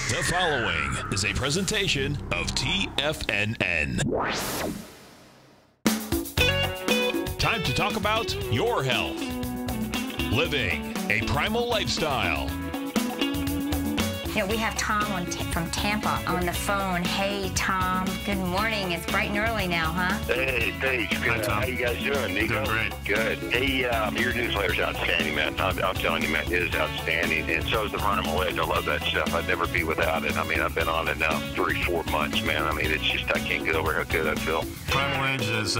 The following is a presentation of TFNN. Time to talk about your health. Living a primal lifestyle. You know, we have Tom from Tampa on the phone. Hey, Tom. Good morning. It's bright and early now, huh? Hey, Paige. Good. How you guys doing, Nico? Doing great. Good. Hey, your newsletter's outstanding, man. I'm telling you, man, it is outstanding. And so is the Primal Edge. I love that stuff. I'd never be without it. I mean, I've been on it now 3-4 months, man. I mean, it's just, I can't get over how good I feel. Primal Edge is,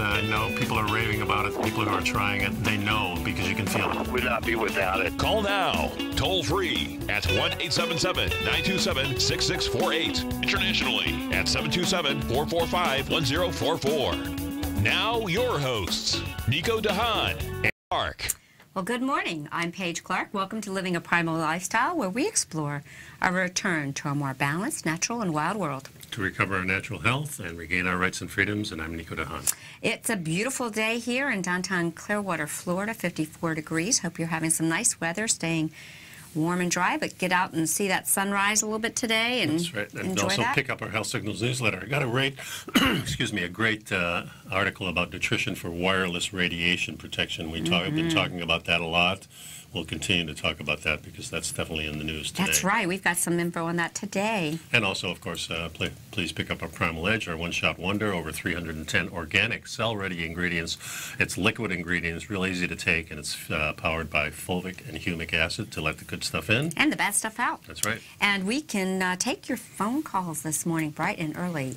people are raving about it. People who are trying it, they know because you can feel it. Would not be without it. Call now, toll free at 1-877-927-6648. Internationally at 727-445-1044. Now your hosts, Nico de Haan and Clarke. Well, good morning. I'm Paige Clarke. Welcome to Living a Primal Lifestyle, where we explore our return to a more balanced, natural, and wild world. To recover our natural health and regain our rights and freedoms, and I'm Nico de Haan. It's a beautiful day here in downtown Clearwater, Florida, 54 degrees. Hope you're having some nice weather, staying warm and dry, but get out and see that sunrise a little bit today and That's right. And enjoy also that. pick up our Health Signals newsletter. I got a great, a great article about nutrition for wireless radiation protection. We've been talking about that a lot. We'll continue to talk about that because that's definitely in the news today. That's right. We've got some info on that today. And also, of course, please pick up our Primal Edge, our one-shot wonder, over 310 organic, cell-ready ingredients. It's liquid ingredients, real easy to take, and it's powered by fulvic and humic acid to let the good stuff in. And the bad stuff out. That's right. And we can take your phone calls this morning, bright and early,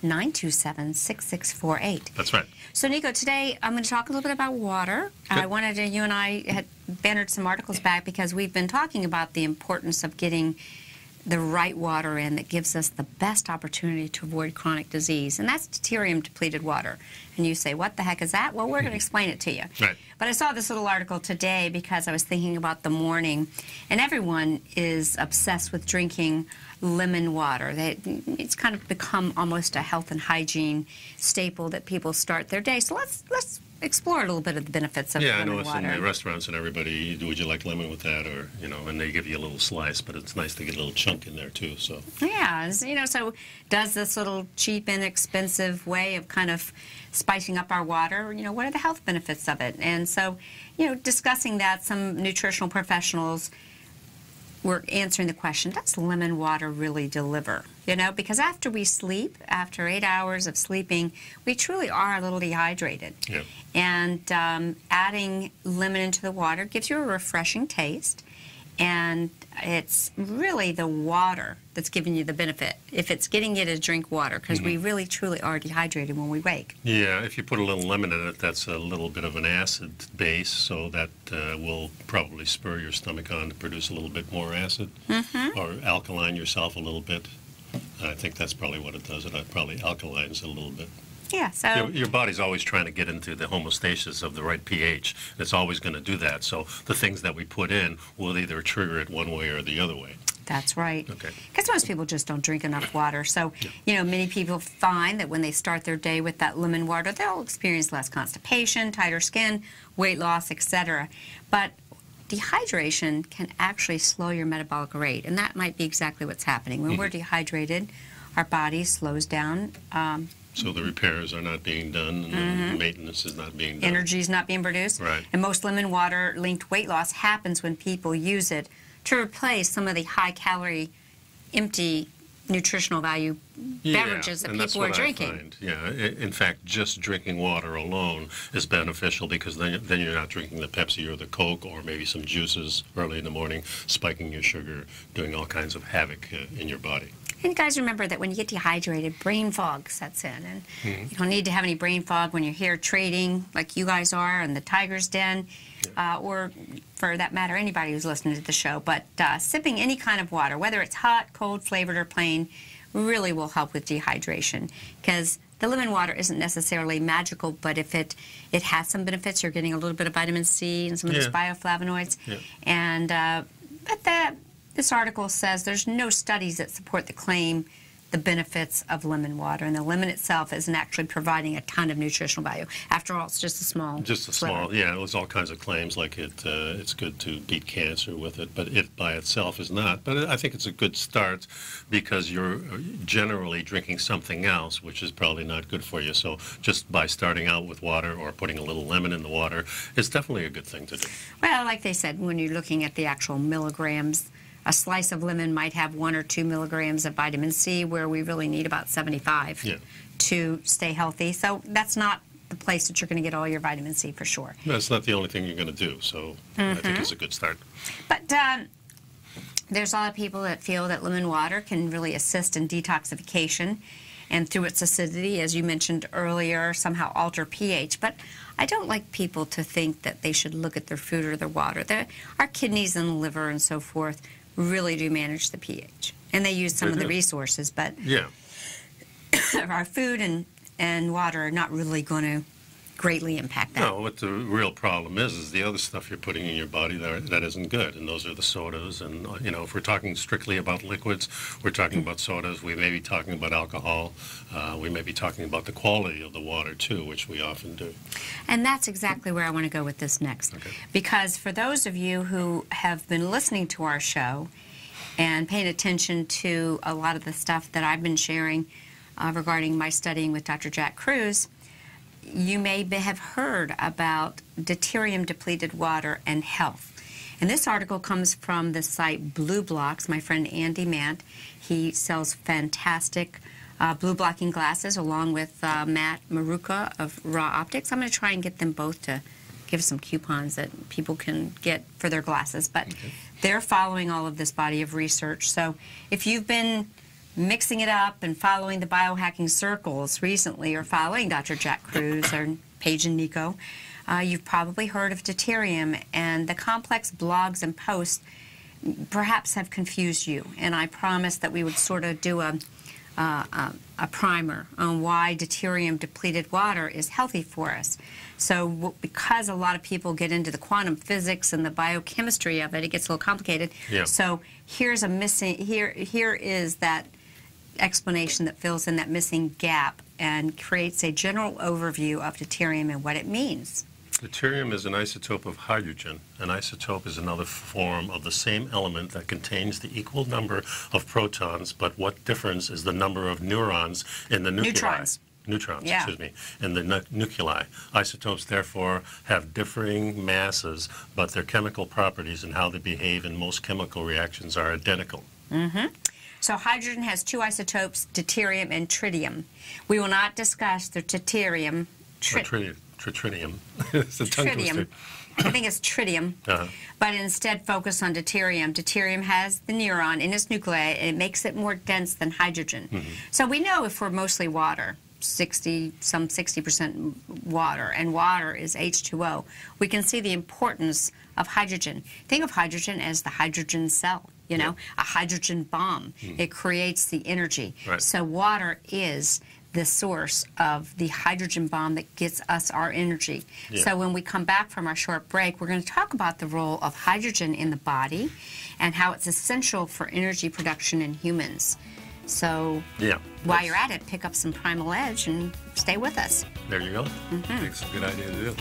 877-927-6648. That's right. So, Nico, today I'm going to talk a little bit about water. I wanted to, you and I had bannered some articles back because we've been talking about the importance of getting the right water in that gives us the best opportunity to avoid chronic disease, and that's deuterium-depleted water. And you say, what the heck is that? Well, we're going to explain it to you. Right. But I saw this little article today because I was thinking about the morning, and everyone is obsessed with drinking lemon water. It's kind of become almost a health and hygiene staple that people start their day. So let's explore a little bit of the benefits of lemon water. Yeah, I know it's in the restaurants and everybody, would you like lemon with that? Or, and they give you a little slice, but it's nice to get a little chunk in there too. So yeah, so does this little cheap, inexpensive way of kind of spicing up our water, what are the health benefits of it? And so, discussing that, some nutritional professionals were answering the question, does lemon water really deliver? Because after we sleep, after 8 hours of sleeping, we truly are a little dehydrated. Yeah. And adding lemon into the water gives you a refreshing taste. And it's really the water that's giving you the benefit, if it's getting you to drink water, because we really, truly are dehydrated when we wake. Yeah, if you put a little lemon in it, that's a little bit of an acid base, so that will probably spur your stomach on to produce a little bit more acid, or alkaline yourself a little bit. I think that's probably what it does. It probably alkalines a little bit. Yeah, so your body's always trying to get into the homeostasis of the right pH. It's always going to do that. So the things that we put in will either trigger it one way or the other way. that's right. Okay. Because most people just don't drink enough water. So, many people find that when they start their day with that lemon water, they'll experience less constipation, tighter skin, weight loss, etc. But dehydration can actually slow your metabolic rate, and that might be exactly what's happening. When we're dehydrated, our body slows down. So the repairs are not being done, and the maintenance is not being done. Energy is not being produced. Right. And most lemon water-linked weight loss happens when people use it to replace some of the high-calorie, empty nutritional value beverages that people are drinking. I find. Yeah, in fact, just drinking water alone is beneficial because then you're not drinking the Pepsi or the Coke or maybe some juices early in the morning, spiking your sugar, doing all kinds of havoc in your body. And guys, remember that when you get dehydrated, brain fog sets in. And you don't need to have any brain fog when you're here trading like you guys are in the Tiger's Den, or for that matter, anybody who's listening to the show. But sipping any kind of water, whether it's hot, cold, flavored, or plain, really will help with dehydration. Because the lemon water isn't necessarily magical, but if it has some benefits, you're getting a little bit of vitamin C and some of those bioflavonoids. Yeah. And but this article says there's no studies that support the claim the benefits of lemon water. And the lemon itself isn't actually providing a ton of nutritional value. After all, it's just a small sliver. Yeah, there's all kinds of claims like it's good to beat cancer with it, but it by itself is not. But I think it's a good start because you're generally drinking something else, which is probably not good for you. So just by starting out with water or putting a little lemon in the water, it's definitely a good thing to do. Well, like they said, when you're looking at the actual milligrams, a slice of lemon might have 1 or 2 milligrams of vitamin C, where we really need about 75 to stay healthy. So that's not the place that you're going to get all your vitamin C for sure. That's not the only thing you're going to do, so I think it's a good start. But there's a lot of people that feel that lemon water can really assist in detoxification, and through its acidity, as you mentioned earlier, somehow alter pH. But I don't like people to think that they should look at their food or their water. Our kidneys and the liver and so forth really do manage the pH, and they use some of the resources, but our food and water are not really going to greatly impact that. No, what the real problem is the other stuff you're putting in your body that isn't good, and those are the sodas. And if we're talking strictly about liquids, we're talking about sodas. We may be talking about alcohol. We may be talking about the quality of the water too, which we often do. And that's exactly where I want to go with this next, because for those of you who have been listening to our show and paying attention to a lot of the stuff that I've been sharing regarding my studying with Dr. Jack Kruse, you may have heard about deuterium-depleted water and health. And this article comes from the site Blue Blocks. My friend Andy Mant, he sells fantastic blue blocking glasses along with Matt Maruka of Raw Optics. I'm going to try and get them both to give some coupons that people can get for their glasses. But they're following all of this body of research. So if you've been mixing it up and following the biohacking circles recently, or following Dr. Jack Kruse or Paige and Nico, you've probably heard of deuterium, and the complex blogs and posts perhaps have confused you. And I promised that we would sort of do a primer on why deuterium-depleted water is healthy for us. So because a lot of people get into the quantum physics and the biochemistry of it, it gets a little complicated. So here's here is that explanation that fills in that missing gap and creates a general overview of deuterium and what it means. Deuterium is an isotope of hydrogen. An isotope is another form of the same element that contains the equal number of protons, but what difference is the number of neurons in the nuclei. Neutrons, excuse me, in the nuclei. Isotopes, therefore, have differing masses, but their chemical properties and how they behave in most chemical reactions are identical. So hydrogen has 2 isotopes, deuterium and tritium. We will not discuss the deuterium. Tritium. It's a tongue twister. I think it's tritium, but instead focus on deuterium. Deuterium has the neuron in its nuclei, and it makes it more dense than hydrogen. So we know if we're mostly water, 60% water, and water is H2O, we can see the importance of hydrogen. Think of hydrogen as the hydrogen cell, a hydrogen bomb. It creates the energy. So water is the source of the hydrogen bomb that gets us our energy. So when we come back from our short break, we're going to talk about the role of hydrogen in the body and how it's essential for energy production in humans. So while you're at it, pick up some Primal Edge and stay with us. There you go. I think it's a good idea to do.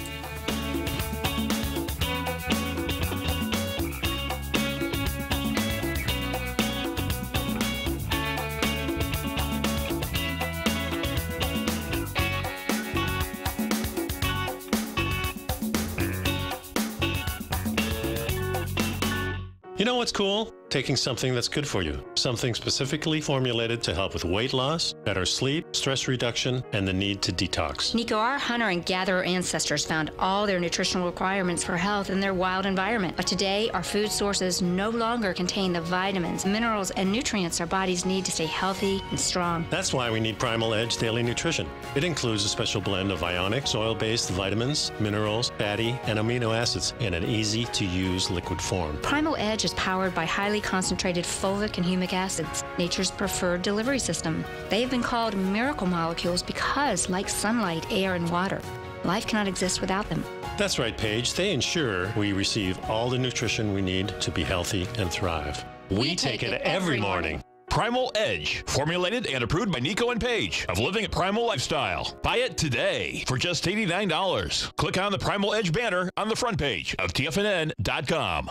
You know what's cool? Taking something that's good for you. Something specifically formulated to help with weight loss, better sleep, stress reduction, and the need to detox. Nico, our hunter and gatherer ancestors found all their nutritional requirements for health in their wild environment. But today, our food sources no longer contain the vitamins, minerals, and nutrients our bodies need to stay healthy and strong. That's why we need Primal Edge Daily Nutrition. It includes a special blend of ionic, soil-based vitamins, minerals, fatty, and amino acids in an easy-to-use liquid form. Primal Edge is powered by highly concentrated fulvic and humic acids, nature's preferred delivery system. They have been called miracle molecules because, like sunlight, air, and water, life cannot exist without them. That's right, Paige. They ensure we receive all the nutrition we need to be healthy and thrive. We take it every morning. Primal Edge, formulated and approved by Nico and Paige of Living a Primal Lifestyle. Buy it today for just $89. Click on the Primal Edge banner on the front page of TFNN.com.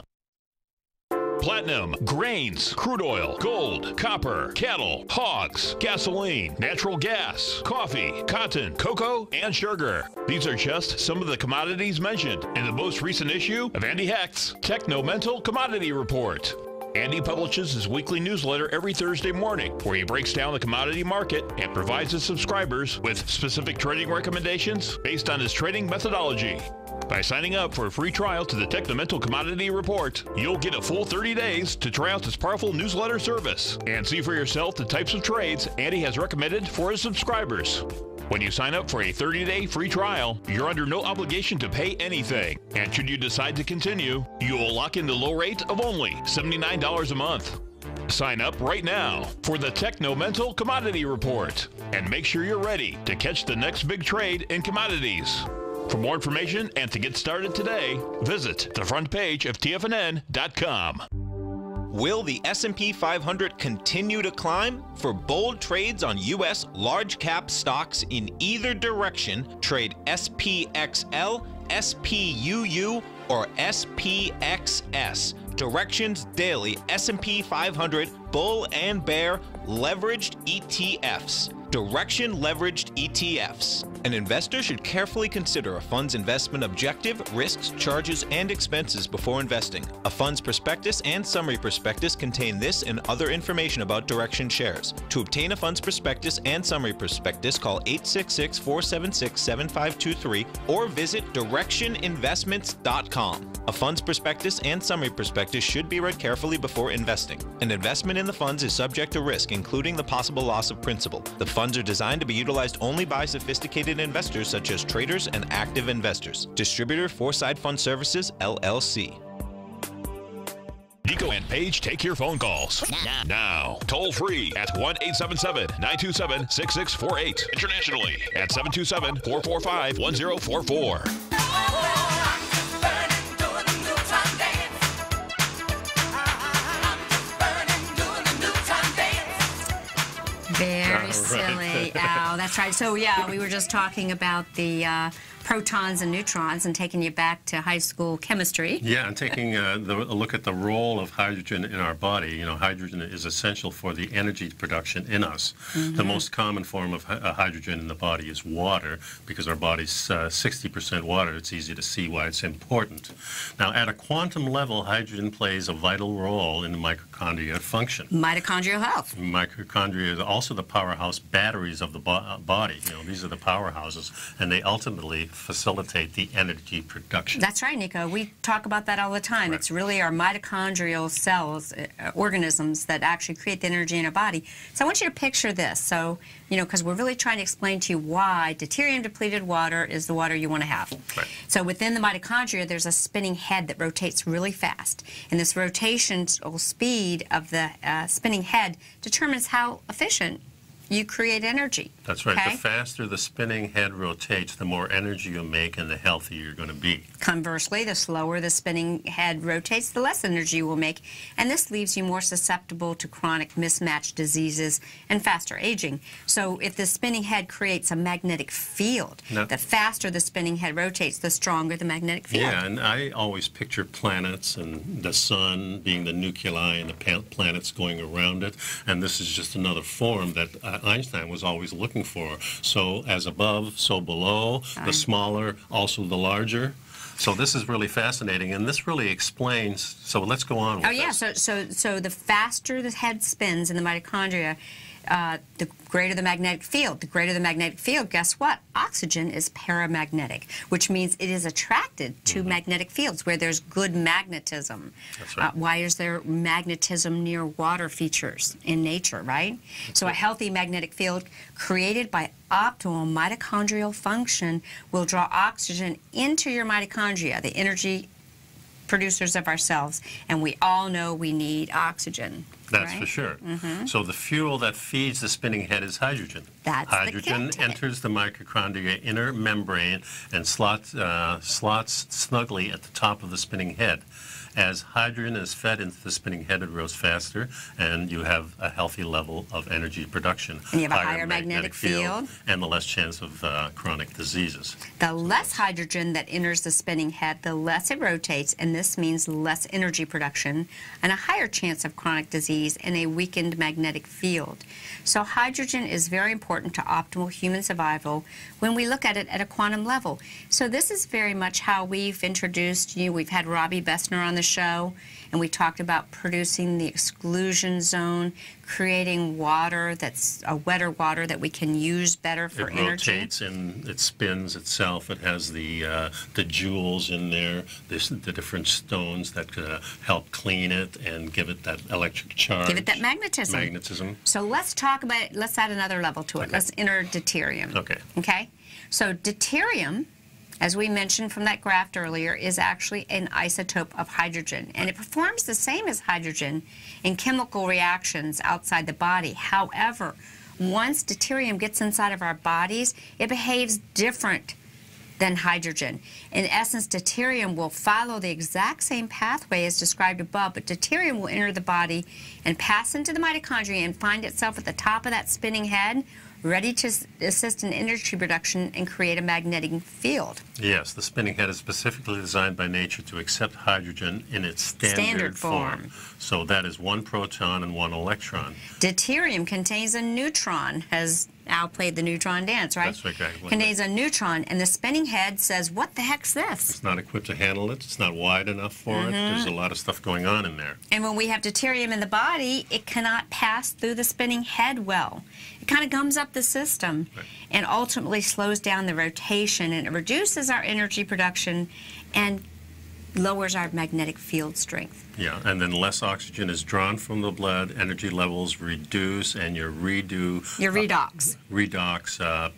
Platinum, grains, crude oil, gold, copper, cattle, hogs, gasoline, natural gas, coffee, cotton, cocoa, and sugar. These are just some of the commodities mentioned in the most recent issue of Andy Hecht's Techno-Mental Commodity Report. Andy publishes his weekly newsletter every Thursday morning, where he breaks down the commodity market and provides his subscribers with specific trading recommendations based on his trading methodology. By signing up for a free trial to the Techno-Mental Commodity Report, you'll get a full 30 days to try out this powerful newsletter service and see for yourself the types of trades Andy has recommended for his subscribers. When you sign up for a 30-day free trial, you're under no obligation to pay anything. And should you decide to continue, you will lock in the low rate of only $79 a month. Sign up right now for the Techno-Mental Commodity Report and make sure you're ready to catch the next big trade in commodities. For more information and to get started today, visit the front page of TFNN.com. Will the S&P 500 continue to climb? For bold trades on U.S. large-cap stocks in either direction, trade SPXL, SPUU, or SPXS. Directions Daily S&P 500 Bull and Bear Leveraged ETFs. Direction Leveraged ETFs. An investor should carefully consider a fund's investment objective, risks, charges, and expenses before investing. A fund's prospectus and summary prospectus contain this and other information about Direction shares. To obtain a fund's prospectus and summary prospectus, call 866-476-7523 or visit directioninvestments.com. A fund's prospectus and summary prospectus should be read carefully before investing. An investment in the funds is subject to risk, including the possible loss of principal. The funds are designed to be utilized only by sophisticated investors such as traders and active investors. Distributor Foreside Fund Services, LLC. Nico and Paige take your phone calls now. Toll free at 1-877-927-6648. Internationally at 727-445-1044. Very silly. Oh, that's right. So, yeah, we were just talking about the protons and neutrons and taking you back to high school chemistry. Yeah, and taking a look at the role of hydrogen in our body. You know, hydrogen is essential for the energy production in us. Mm-hmm. The most common form of hydrogen in the body is water, because our body's 60% water. It's easy to see why it's important. Now, at a quantum level, hydrogen plays a vital role in the mitochondria function. Mitochondrial health. Mitochondria is also the powerhouse batteries of the body. You know, these are the powerhouses, and they ultimately facilitate the energy production. That's right, Nico. We talk about that all the time. Right. It's really our mitochondrial cells, organisms, that actually create the energy in our body. So I want you to picture this. So, you know, because we're really trying to explain to you why deuterium-depleted water is the water you want to have. Right. So within the mitochondria, there's a spinning head that rotates really fast. And this rotational speed of the spinning head determines how efficient you create energy. That's right. Okay? The faster the spinning head rotates, the more energy you make and the healthier you're going to be. Conversely, the slower the spinning head rotates, the less energy you will make, and this leaves you more susceptible to chronic mismatched diseases and faster aging. So if the spinning head creates a magnetic field, the faster the spinning head rotates, the stronger the magnetic field. Yeah, and I always picture planets and the sun being the nuclei and the planets going around it, and this is just another form that Einstein was always looking for. So as above, so below, the smaller, also the larger. So this is really fascinating, and this really explains, so let's go on with this. So the faster the head spins in the mitochondria, the greater the magnetic field. The greater the magnetic field, guess what? Oxygen is paramagnetic, which means it is attracted to magnetic fields where there's good magnetism. That's right. Why is there magnetism near water features in nature, right? So a healthy magnetic field created by optimal mitochondrial function will draw oxygen into your mitochondria, the energy producers of our cells, and we all know we need oxygen. That's right? for sure. So the fuel that feeds the spinning head is hydrogen. That's the hydrogen kick to it. enters the mitochondria inner membrane and slots snugly at the top of the spinning head. As hydrogen is fed into the spinning head, it grows faster, and you have a healthy level of energy production. And you have a higher magnetic field. And the less chance of chronic diseases. The less hydrogen that enters the spinning head, the less it rotates, and this means less energy production and a higher chance of chronic disease and a weakened magnetic field. So hydrogen is very important to optimal human survival when we look at it at a quantum level. So this is very much how we've introduced you. We've had Robbie Bessner on the show, and we talked about producing the exclusion zone, creating water that's a wetter water that we can use better for energy. It rotates and it spins itself. It has the jewels in there, the different stones that help clean it and give it that electric charge. Give it that magnetism. So let's talk about it. Let's add another level to it. Okay. Let's enter deuterium. Okay. Okay? So deuterium, as we mentioned from that graph earlier, is actually an isotope of hydrogen, and it performs the same as hydrogen in chemical reactions outside the body. However, once deuterium gets inside of our bodies, it behaves different than hydrogen. In essence, deuterium will follow the exact same pathway as described above, but deuterium will enter the body and pass into the mitochondria and find itself at the top of that spinning head, ready to assist in energy production and create a magnetic field. Yes, the spinning head is specifically designed by nature to accept hydrogen in its standard form. So that is one proton and one electron. Deuterium contains a neutron, has Al played the neutron dance, right? That's exactly. Contains a neutron, and the spinning head says, what the heck's this? It's not equipped to handle it. It's not wide enough for it. There's a lot of stuff going on in there. And when we have deuterium in the body, it cannot pass through the spinning head well. It kind of gums up the system and ultimately slows down the rotation, and it reduces our energy production and lowers our magnetic field strength. Yeah, and then less oxygen is drawn from the blood, energy levels reduce, and your redox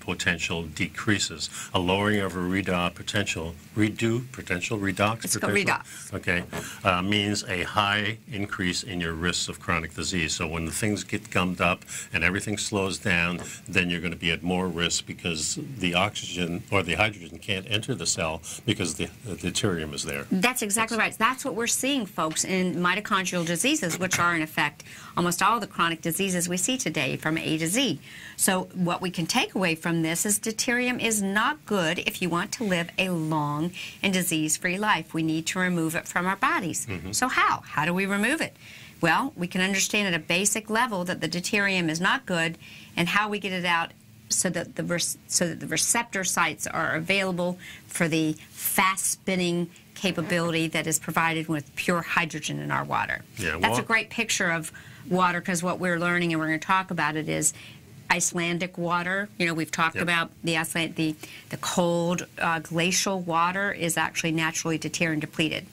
potential decreases. A lowering of a redox potential, It's called redox. Okay, means a high increase in your risks of chronic disease. So when the things get gummed up and everything slows down, then you're going to be at more risk because the oxygen or the hydrogen can't enter the cell because the deuterium is there. That's exactly right. That's what we're seeing, folks, in mitochondrial diseases, which are, in effect, almost all the chronic diseases we see today from A to Z. So what we can take away from this is deuterium is not good if you want to live a long and disease-free life. We need to remove it from our bodies. So how? How do we remove it? Well, we can understand at a basic level that the deuterium is not good, and how we get it out so that the receptor sites are available for the fast-spinning capability that is provided with pure hydrogen in our water. Yeah, that's a great picture of water, because what we're learning, and we're going to talk about it, is Icelandic water. You know, we've talked about the cold glacial water is actually naturally deuterium depleted.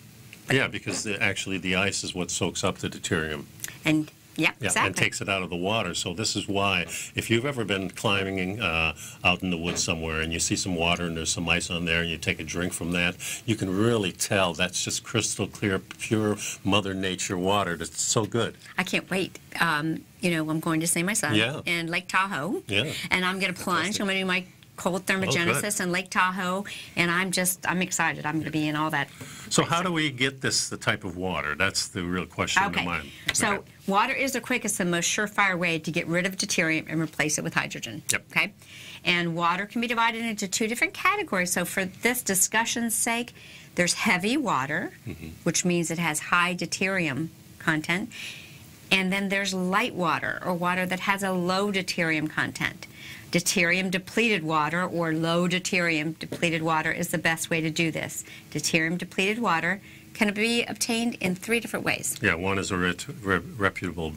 Yeah, because actually the ice is what soaks up the deuterium. And exactly. And takes it out of the water. So this is why, if you've ever been climbing out in the woods somewhere and you see some water and there's some ice on there and you take a drink from that, you can really tell that's just crystal clear, pure Mother Nature water. That's so good. I can't wait. You know, I'm going to see my son in Lake Tahoe. Yeah. And I'm going to plunge. I'm going to do my cold thermogenesis in Lake Tahoe, and I'm excited. I'm going to be in all that. So how do we get the type of water? That's the real question in my mind. So water is the quickest and most surefire way to get rid of deuterium and replace it with hydrogen. Okay? And water can be divided into two different categories. So for this discussion's sake, there's heavy water, which means it has high deuterium content. And then there's light water, or water that has a low deuterium content. Deuterium depleted water, or low deuterium depleted water, is the best way to do this. Deuterium depleted water can be obtained in 3 different ways. Yeah, one is a reputable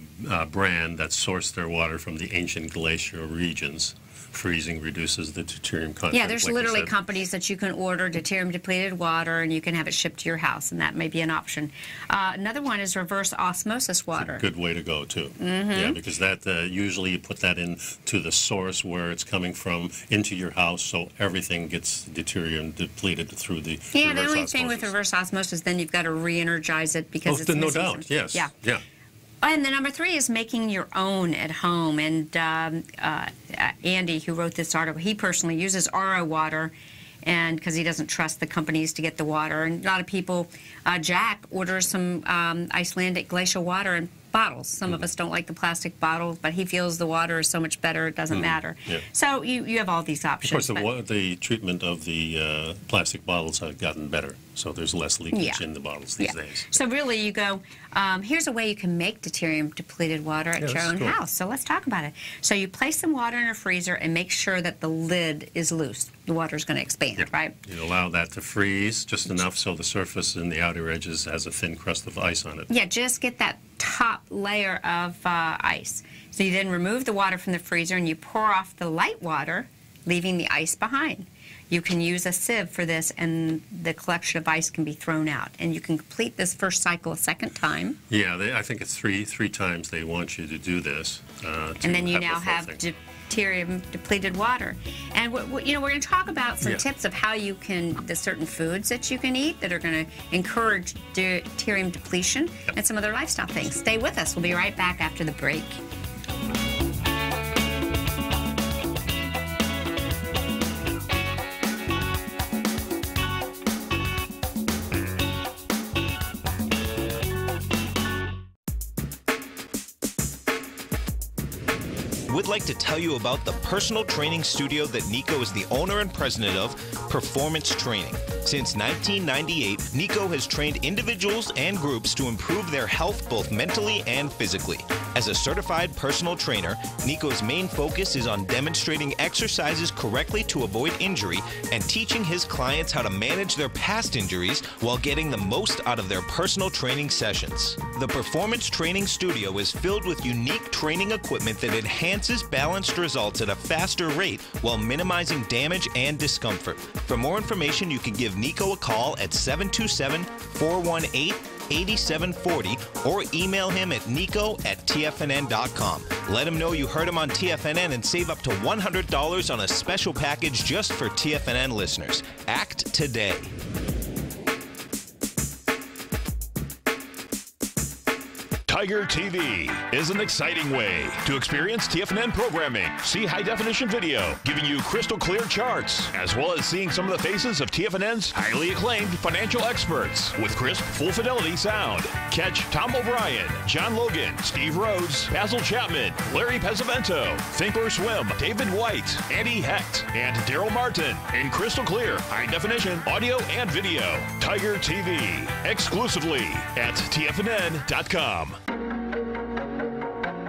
brand that sourced their water from the ancient glacial regions. Freezing reduces the deuterium content. Yeah, there's literally companies that you can order deuterium depleted water and you can have it shipped to your house, and that may be an option. Another one is reverse osmosis water. It's a good way to go too. Yeah, because that usually you put that into the source where it's coming from into your house, so everything gets deuterium depleted through the the only thing with reverse osmosis, then you've got to re-energize it because it's no doubt. Yes. Yeah. And the number 3 is making your own at home. And Andy, who wrote this article, he personally uses RO water, and because he doesn't trust the companies to get the water. And a lot of people, Jack orders some Icelandic glacial water in bottles. Some of us don't like the plastic bottle, but he feels the water is so much better, it doesn't matter. Yeah. So you have all these options. Of course, the treatment of the plastic bottles have gotten better, so there's less leakage in the bottles these days. So really you go, here's a way you can make deuterium-depleted water at your own house. So let's talk about it. So you place some water in a freezer and make sure that the lid is loose. The water's going to expand, right? You allow that to freeze just enough so the surface in the outer edges has a thin crust of ice on it. Yeah, just get that top layer of ice. So you then remove the water from the freezer and you pour off the light water, leaving the ice behind. You can use a sieve for this, and the collection of ice can be thrown out. And you can complete this first cycle a second time. Yeah, I think it's three times they want you to do this. And then you now have deuterium-depleted water. And we're going to talk about some tips of how you can, the certain foods that you can eat that are going to encourage deuterium depletion, and some other lifestyle things. Stay with us. We'll be right back after the break. We'd like to tell you about the personal training studio that Nico is the owner and president of, Performance Training. Since 1998, Nico has trained individuals and groups to improve their health both mentally and physically. As a certified personal trainer, Nico's main focus is on demonstrating exercises correctly to avoid injury and teaching his clients how to manage their past injuries while getting the most out of their personal training sessions. The Performance Training Studio is filled with unique training equipment that enhances balanced results at a faster rate while minimizing damage and discomfort. For more information, you can give Nico a call at 727-418-8740 or email him at nico@tfnn.com. Let him know you heard him on TFNN and save up to $100 on a special package just for TFNN listeners. Act today. Tiger TV is an exciting way to experience TFNN programming. See high-definition video, giving you crystal clear charts, as well as seeing some of the faces of TFNN's highly acclaimed financial experts with crisp, full-fidelity sound. Catch Tom O'Brien, John Logan, Steve Rhodes, Basil Chapman, Larry Pesavento, Think or Swim, David White, Andy Hecht, and Daryl Martin in crystal clear, high-definition audio and video. Tiger TV, exclusively at TFNN.com.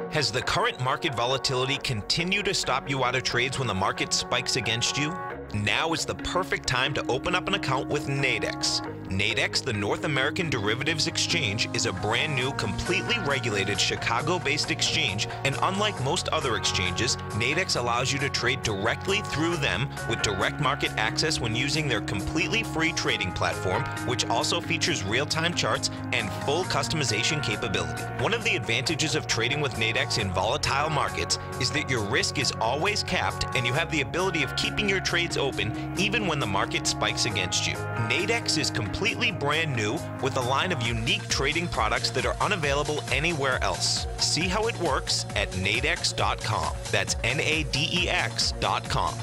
Has the current market volatility continued to stop you out of trades when the market spikes against you? Now is the perfect time to open up an account with Nadex. Nadex, the North American Derivatives Exchange, is a brand new, completely regulated Chicago-based exchange, and unlike most other exchanges, Nadex allows you to trade directly through them with direct market access when using their completely free trading platform, which also features real-time charts and full customization capability. One of the advantages of trading with Nadex in volatile markets is that your risk is always capped and you have the ability of keeping your trades open even when the market spikes against you. Nadex is completely brand new with a line of unique trading products that are unavailable anywhere else. See how it works at nadex.com. That's NADEX.com.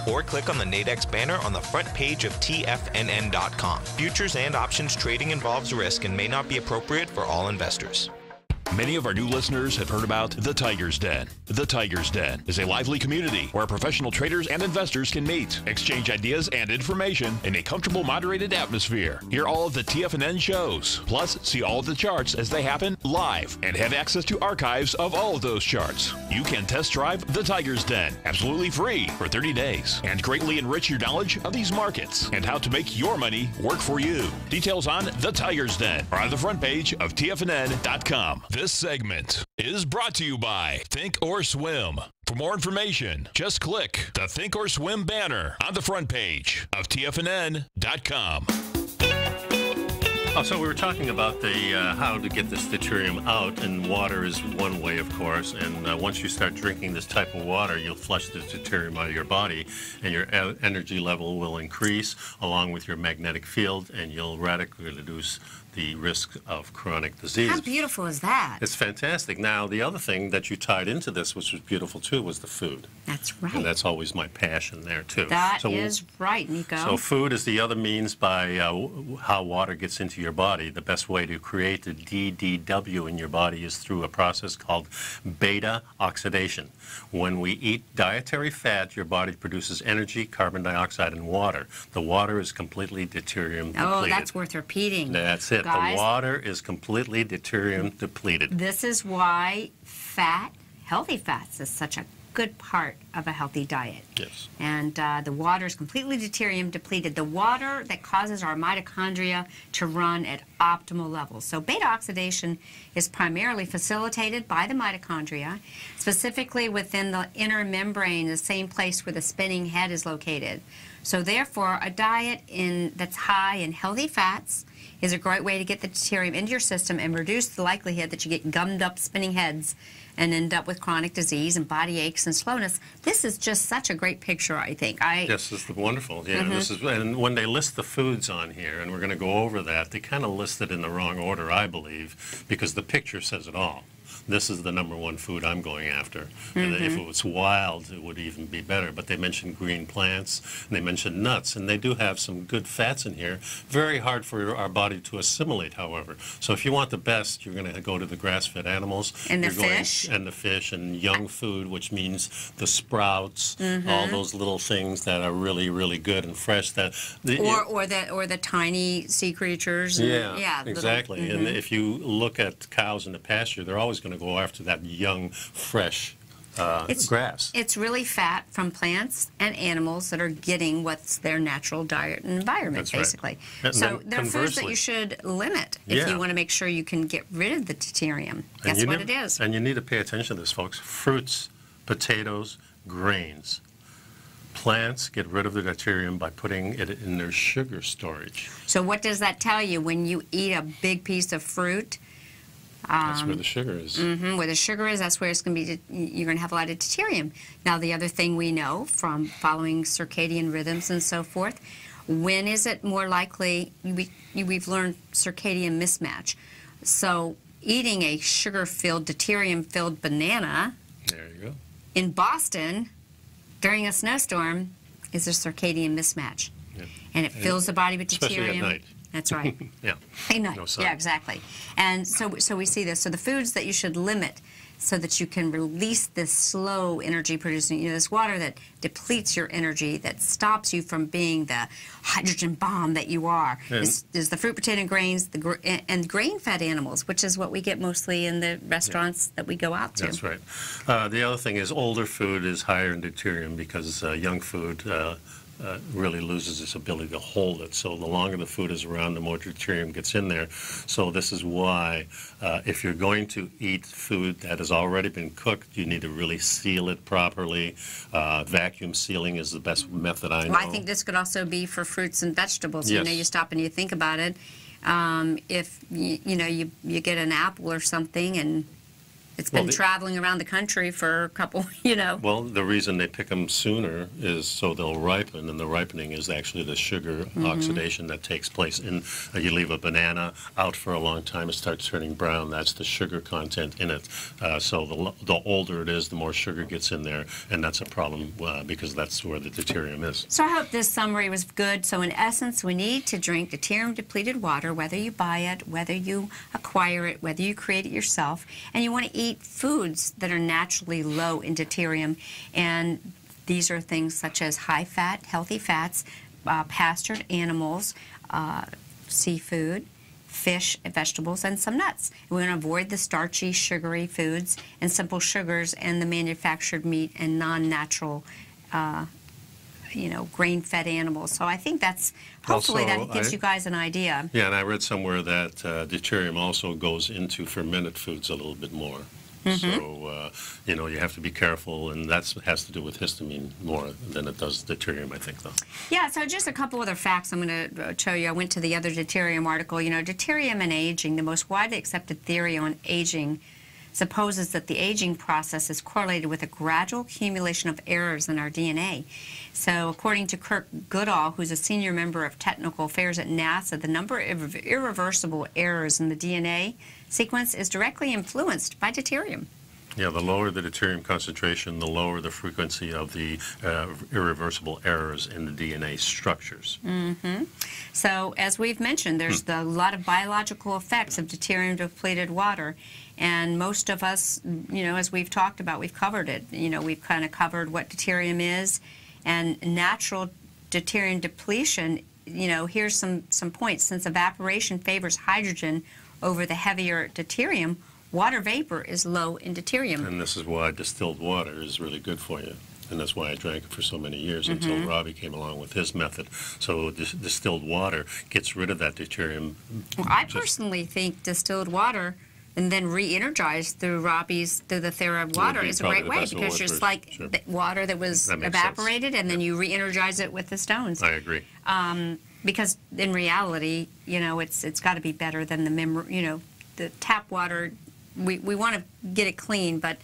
Or click on the Nadex banner on the front page of TFNN.com. Futures and options trading involves risk and may not be appropriate for all investors. Many of our new listeners have heard about The Tiger's Den. The Tiger's Den is a lively community where professional traders and investors can meet, exchange ideas and information in a comfortable, moderated atmosphere. Hear all of the TFNN shows, plus see all of the charts as they happen live and have access to archives of all of those charts. You can test drive The Tiger's Den absolutely free for 30 days and greatly enrich your knowledge of these markets and how to make your money work for you. Details on The Tiger's Den are on the front page of TFNN.com. This segment is brought to you by Think or Swim. For more information, just click the Think or Swim banner on the front page of TFNN.com. Oh, so we were talking about the how to get this deuterium out, and water is one way, of course. And once you start drinking this type of water, you'll flush the deuterium out of your body, and your energy level will increase along with your magnetic field, and you'll radically reduce the risk of chronic disease. How beautiful is that? It's fantastic. Now, the other thing that you tied into this, which was beautiful too, was the food. That's right. And that's always my passion there too. That is right, Nico. So food is the other means by how water gets into your body. The best way to create the DDW in your body is through a process called beta oxidation. When we eat dietary fat, your body produces energy, carbon dioxide, and water. The water is completely deuterium depleted. Oh, that's worth repeating. That's it. Guys, the water is completely deuterium depleted. This is why fat, healthy fats, is such a good part of a healthy diet. Yes. And the water is completely deuterium depleted. The water that causes our mitochondria to run at optimal levels. So beta oxidation is primarily facilitated by the mitochondria, specifically within the inner membrane, the same place where the spinning head is located. So therefore, a diet that's high in healthy fats is a great way to get the deuterium into your system and reduce the likelihood that you get gummed up spinning heads and end up with chronic disease and body aches and slowness. This is just such a great picture, I think. Yes, it's wonderful. Yeah, this is, and when they list the foods on here, and we're going to go over that, they kind of list it in the wrong order, I believe, because the picture says it all. This is the #1 food I'm going after. And if it was wild, it would even be better. But they mentioned green plants, and they mentioned nuts, and they do have some good fats in here. Very hard for our body to assimilate, however. So if you want the best, you're going to go to the grass-fed animals. And the fish. And the fish, and young food, which means the sprouts, all those little things that are really, really good and fresh. Or the tiny sea creatures. Yeah, exactly. And if you look at cows in the pasture, they're always going to go after that young, fresh grass. It's really fat from plants and animals that are getting what's their natural diet and environment, That's basically. Right. So there are foods that you should limit if you want to make sure you can get rid of the deuterium. That's what it is. And you need to pay attention to this, folks. Fruits, potatoes, grains. Plants get rid of the deuterium by putting it in their sugar storage. So what does that tell you when you eat a big piece of fruit? That's where the sugar is. Where the sugar is, that's where it's going to be. You're going to have a lot of deuterium. Now, the other thing we know from following circadian rhythms and so forth, when is it more likely? We've learned circadian mismatch. So, eating a sugar-filled, deuterium-filled banana There you go. in Boston during a snowstorm is a circadian mismatch, and it fills the body with deuterium. Especially at night. That's right. Yeah. No sun. Yeah, exactly. And so we see this. So the foods that you should limit so that you can release this slow energy producing, this water that depletes your energy, that stops you from being the hydrogen bomb that you are, is the fruit, potato, and grains, and grain-fed animals, which is what we get mostly in the restaurants that we go out to. That's right. The other thing is older food is higher in deuterium because young food really loses its ability to hold it. So the longer the food is around, the more deuterium gets in there. So this is why if you're going to eat food that has already been cooked, you need to really seal it properly. Vacuum sealing is the best method I know. Well, I think this could also be for fruits and vegetables. Yes. You stop and you think about it. If you get an apple or something and it's been traveling around the country for a couple, Well, the reason they pick them sooner is so they'll ripen, and the ripening is actually the sugar oxidation that takes place. And you leave a banana out for a long time, it starts turning brown. That's the sugar content in it. So the older it is, the more sugar gets in there, and that's a problem because that's where the deuterium is. So I hope this summary was good. So in essence, we need to drink deuterium-depleted water, whether you buy it, whether you acquire it, whether you create it yourself, and you want to eat foods that are naturally low in deuterium, and these are things such as high-fat, healthy fats, pastured animals, seafood, fish, vegetables, and some nuts. We want to avoid the starchy, sugary foods and simple sugars and the manufactured meat and non-natural grain-fed animals. So I think that's, hopefully Also, that gives you guys an idea. Yeah, and I read somewhere that deuterium also goes into fermented foods a little bit more. So, you have to be careful, and that has to do with histamine more than it does deuterium, I think, though. Yeah, so just a couple other facts I'm going to show you. I went to the other deuterium article. Deuterium and aging, the most widely accepted theory on aging supposes that the aging process is correlated with a gradual accumulation of errors in our DNA. So according to Kirk Goodall, who's a senior member of technical affairs at NASA, the number of irreversible errors in the DNA sequence is directly influenced by deuterium. Yeah, the lower the deuterium concentration, the lower the frequency of the irreversible errors in the DNA structures. So, as we've mentioned, there's a lot of biological effects of deuterium-depleted water, and most of us, you know, as we've talked about, we've covered it. You know, we've kind of covered what deuterium is, and natural deuterium depletion, you know, here's some points. Since evaporation favors hydrogen over the heavier deuterium, water vapor is low in deuterium. And this is why distilled water is really good for you. And that's why I drank it for so many years until Robbie came along with his method. So distilled water gets rid of that deuterium. Well, I personally think distilled water and then re-energized through the Thera water is a great way, because it's like the water that was evaporated and then you re-energize it with the stones. I agree. Because in reality, you know, it's got to be better than the tap water. We want to get it clean, but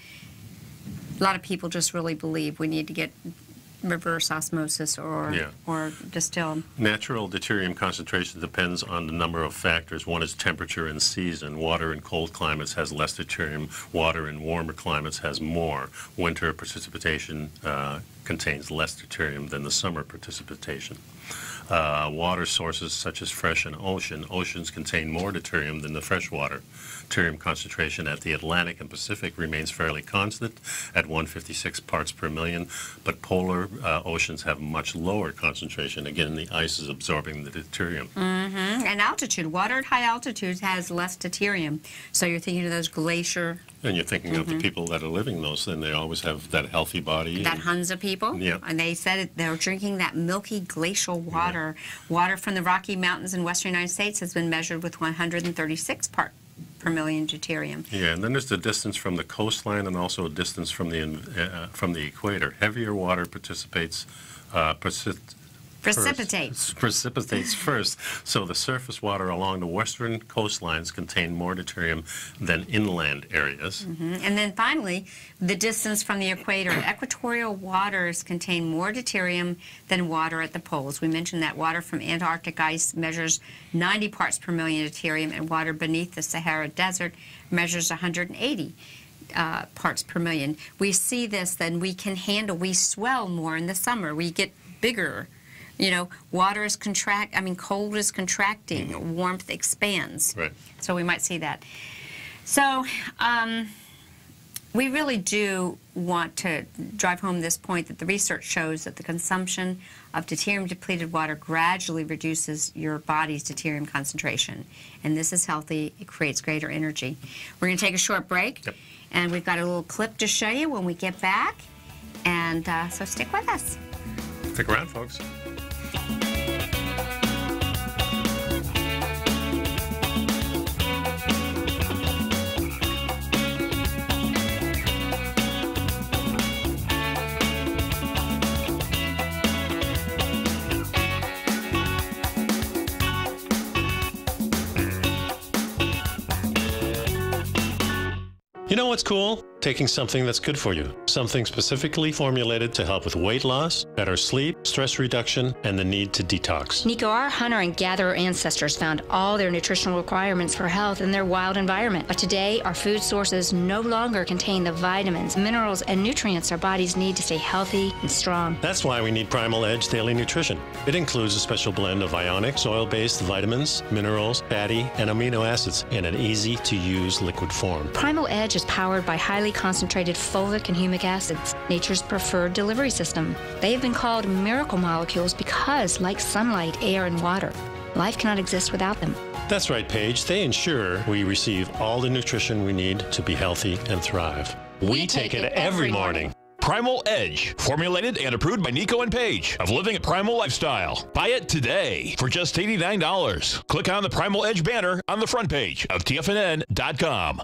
a lot of people just really believe we need to get reverse osmosis or distilled. Natural deuterium concentration depends on the number of factors. One is temperature and season. Water in cold climates has less deuterium. Water in warmer climates has more. Winter precipitation contains less deuterium than the summer precipitation. Water sources such as fresh and oceans contain more deuterium than the fresh water. Deuterium concentration at the Atlantic and Pacific remains fairly constant at 156 parts per million, but polar oceans have much lower concentration. Again, the ice is absorbing the deuterium. And altitude. Water at high altitudes has less deuterium. So you're thinking of those glacier. And you're thinking of the people that are living those, and they always have that healthy body. That Hunza people. Yeah. And they said they're drinking that milky glacial water. Water from the Rocky Mountains in western United States has been measured with 136 parts per million deuterium. Yeah, and then there's the distance from the coastline and also a distance from the equator. Heavier water precipitates first, so the surface water along the western coastlines contain more deuterium than inland areas. And then finally, the distance from the equator. Equatorial waters contain more deuterium than water at the poles. We mentioned that water from Antarctic ice measures 90 parts per million deuterium, and water beneath the Sahara Desert measures 180 parts per million. We see this, then we can handle, we swell more in the summer, we get bigger. You know, water is cold is contracting, warmth expands. Right. So we might see that. So we really do want to drive home this point that the research shows that the consumption of deuterium-depleted water gradually reduces your body's deuterium concentration. And this is healthy. It creates greater energy. We're going to take a short break. Yep. And we've got a little clip to show you when we get back. And so stick with us. Stick around, folks. You know what's cool? Taking something that's good for you. Something specifically formulated to help with weight loss, better sleep, stress reduction, and the need to detox. Nico, our hunter and gatherer ancestors found all their nutritional requirements for health in their wild environment. But today, our food sources no longer contain the vitamins, minerals, and nutrients our bodies need to stay healthy and strong. That's why we need Primal Edge Daily Nutrition. It includes a special blend of ionic, soil-based vitamins, minerals, fatty, and amino acids in an easy-to-use liquid form. Primal Edge is powered by highly concentrated fulvic and humic acids, nature's preferred delivery system. They have been called miracle molecules because, like sunlight, air, and water, life cannot exist without them. That's right, Paige. They ensure we receive all the nutrition we need to be healthy and thrive. We take it every morning. Primal Edge, formulated and approved by Nico and Paige of Living a Primal Lifestyle. Buy it today for just $89. Click on the Primal Edge banner on the front page of TFNN.com.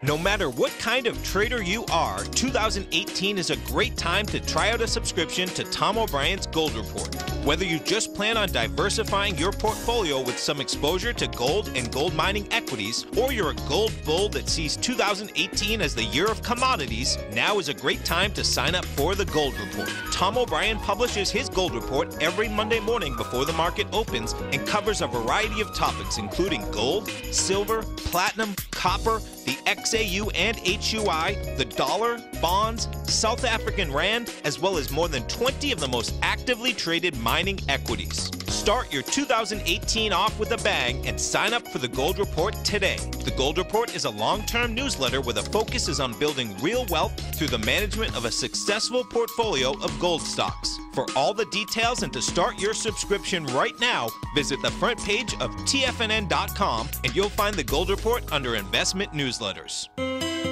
No matter what kind of trader you are, 2018 is a great time to try out a subscription to Tom O'Brien's Gold Report. Whether you just plan on diversifying your portfolio with some exposure to gold and gold mining equities, or you're a gold bull that sees 2018 as the year of commodities, now is a great time to sign up for the Gold Report. Tom O'Brien publishes his Gold Report every Monday morning before the market opens and covers a variety of topics including gold, silver, platinum, copper, the XAU and HUI, the dollar, bonds, South African rand, as well as more than 20 of the most actively traded mining equities. Start your 2018 off with a bang and sign up for the Gold Report today. The Gold Report is a long-term newsletter where the focus is on building real wealth through the management of a successful portfolio of gold stocks. For all the details and to start your subscription right now, visit the front page of TFNN.com and you'll find the Gold Report under Investment Newsletters.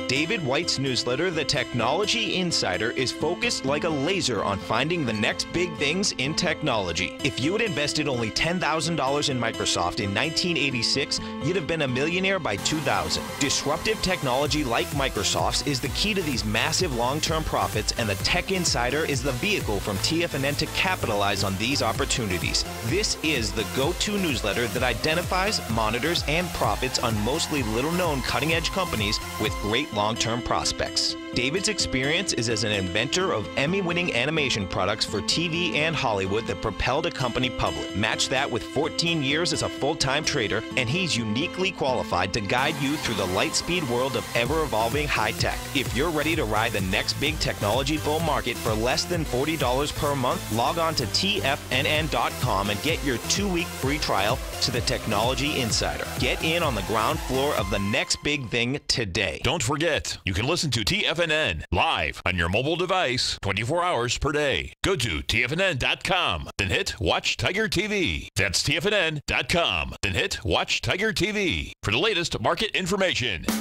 David White's newsletter, The Technology Insider, is focused like a laser on finding the next big things in technology. If you had invested only $10,000 in Microsoft in 1986, you'd have been a millionaire by 2000. Disruptive technology like Microsoft's is the key to these massive long-term profits, and the Tech Insider is the vehicle from TFNN to capitalize on these opportunities. This is the go-to newsletter that identifies, monitors, and profits on mostly little-known cutting-edge companies with great long-term prospects. David's experience is as an inventor of Emmy-winning animation products for TV and Hollywood that propelled a company public. Match that with 14 years as a full-time trader, and he's uniquely qualified to guide you through the light-speed world of ever-evolving high-tech. If you're ready to ride the next big technology bull market for less than $40 per month, log on to TFNN.com and get your 2-week free trial to the Technology Insider. Get in on the ground floor of the next big thing today. Don't forget, you can listen to TFNN live on your mobile device 24 hours per day. Go to TFNN.com, then hit Watch Tiger TV. That's TFNN.com, then hit Watch Tiger TV for the latest market information. The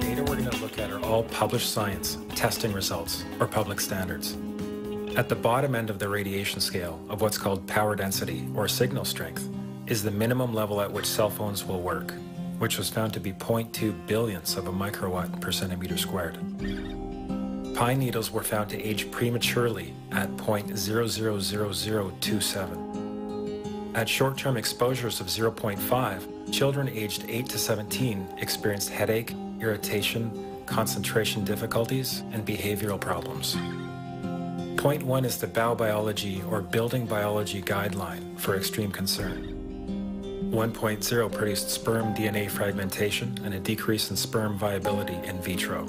data we're going to look at are all published science, testing results, or public standards. At the bottom end of the radiation scale of what's called power density, or signal strength, is the minimum level at which cell phones will work, which was found to be 0.2 billionths of a microwatt per centimeter squared. Pine needles were found to age prematurely at 0.000027. At short-term exposures of 0.5, children aged 8 to 17 experienced headache, irritation, concentration difficulties, and behavioral problems. 0.1 is the biobiology or building biology guideline for extreme concern. 1.0 produced sperm DNA fragmentation and a decrease in sperm viability in vitro.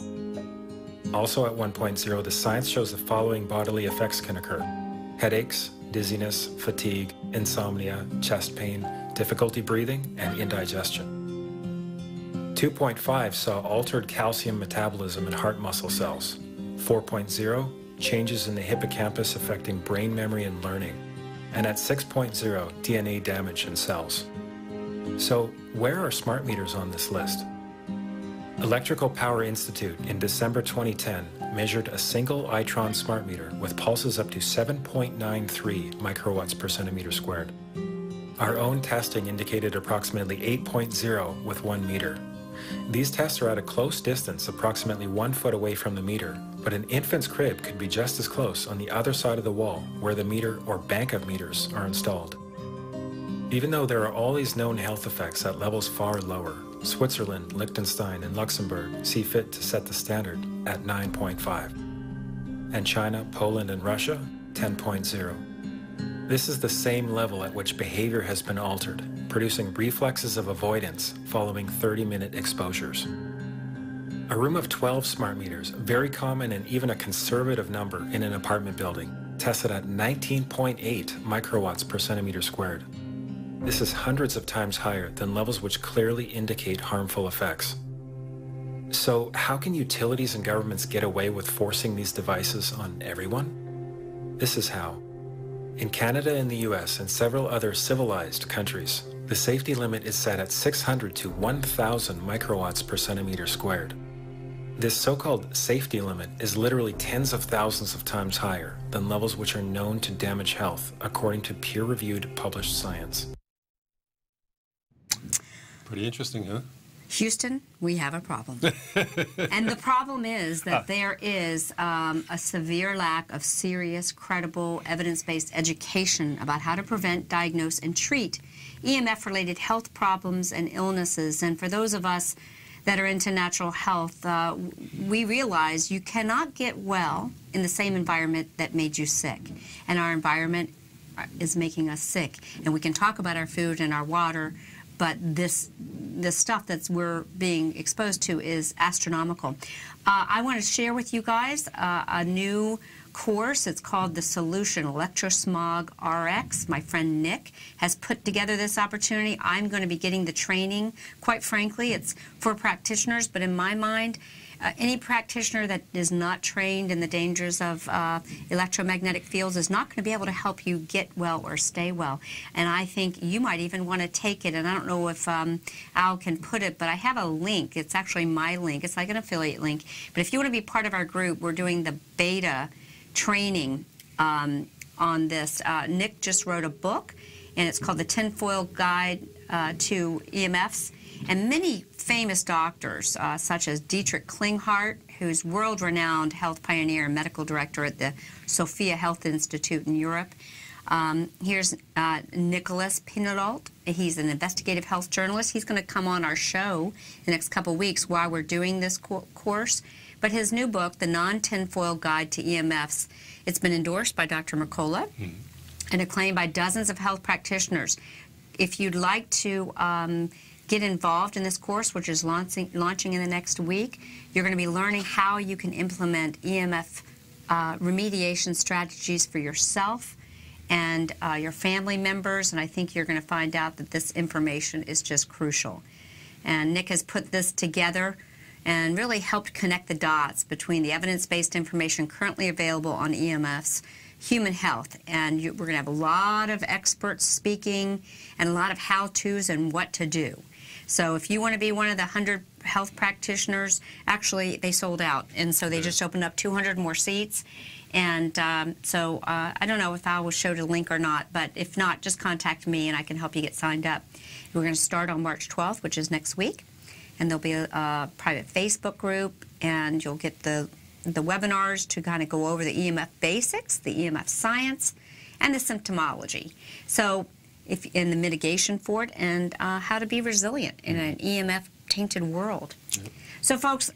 Also at 1.0, the science shows the following bodily effects can occur: headaches, dizziness, fatigue, insomnia, chest pain, difficulty breathing, and indigestion. 2.5 saw altered calcium metabolism in heart muscle cells. 4.0, changes in the hippocampus affecting brain memory and learning. And at 6.0, DNA damage in cells. So, where are smart meters on this list? Electrical Power Institute in December 2010 measured a single Itron smart meter with pulses up to 7.93 microwatts per centimeter squared. Our own testing indicated approximately 8.0 with 1 meter. These tests are at a close distance, approximately 1 foot away from the meter, but an infant's crib could be just as close on the other side of the wall where the meter or bank of meters are installed. Even though there are all these known health effects at levels far lower, Switzerland, Liechtenstein, and Luxembourg see fit to set the standard at 9.5. And China, Poland, and Russia, 10.0. This is the same level at which behavior has been altered, producing reflexes of avoidance following 30-minute exposures. A room of 12 smart meters, very common and even a conservative number in an apartment building, tested at 19.8 microwatts per centimeter squared. This is hundreds of times higher than levels which clearly indicate harmful effects. So how can utilities and governments get away with forcing these devices on everyone? This is how. In Canada and the US and several other civilized countries, the safety limit is set at 600 to 1,000 microwatts per centimeter squared. This so-called safety limit is literally tens of thousands of times higher than levels which are known to damage health, according to peer-reviewed published science. Pretty interesting, huh? Houston, we have a problem. And the problem is that there is a severe lack of serious, credible, evidence-based education about how to prevent, diagnose, and treat EMF-related health problems and illnesses. And for those of us that are into natural health, we realize you cannot get well in the same environment that made you sick. And our environment is making us sick. And we can talk about our food and our water, but this stuff that we're being exposed to is astronomical. I want to share with you guys a new course. It's called The Solution, Electrosmog RX. My friend Nick has put together this opportunity. I'm going to be getting the training. Quite frankly, it's for practitioners, but in my mind, any practitioner that is not trained in the dangers of electromagnetic fields is not going to be able to help you get well or stay well. And I think you might even want to take it. And I don't know if Al can put it, but I have a link. It's actually my link. It's like an affiliate link. But if you want to be part of our group, we're doing the beta training on this. Nick just wrote a book, and it's called The Tinfoil Guide to EMFs. And many famous doctors, such as Dietrich Klinghardt, who's world-renowned health pioneer and medical director at the Sophia Health Institute in Europe. Here's Nicholas Pinault. He's an investigative health journalist. He's going to come on our show the next couple weeks while we're doing this course. But his new book, The Non-Tinfoil Guide to EMFs, it's been endorsed by Dr. Mercola and acclaimed by dozens of health practitioners. If you'd like to get involved in this course, which is launching in the next week, you're going to be learning how you can implement EMF remediation strategies for yourself and your family members, and I think you're going to find out that this information is just crucial. And Nick has put this together and really helped connect the dots between the evidence-based information currently available on EMFs, human health, and we're going to have a lot of experts speaking and a lot of how-tos and what to do. So if you want to be one of the 100 health practitioners, actually they sold out, and so they just opened up 200 more seats. And so I don't know if I will show the link or not, but if not, just contact me and I can help you get signed up. We're going to start on March 12th, which is next week, and there'll be a private Facebook group, and you'll get the webinars to kind of go over the EMF basics, the EMF science, and the symptomology. So if in the mitigation for it, and how to be resilient in an EMF-tainted world. So folks,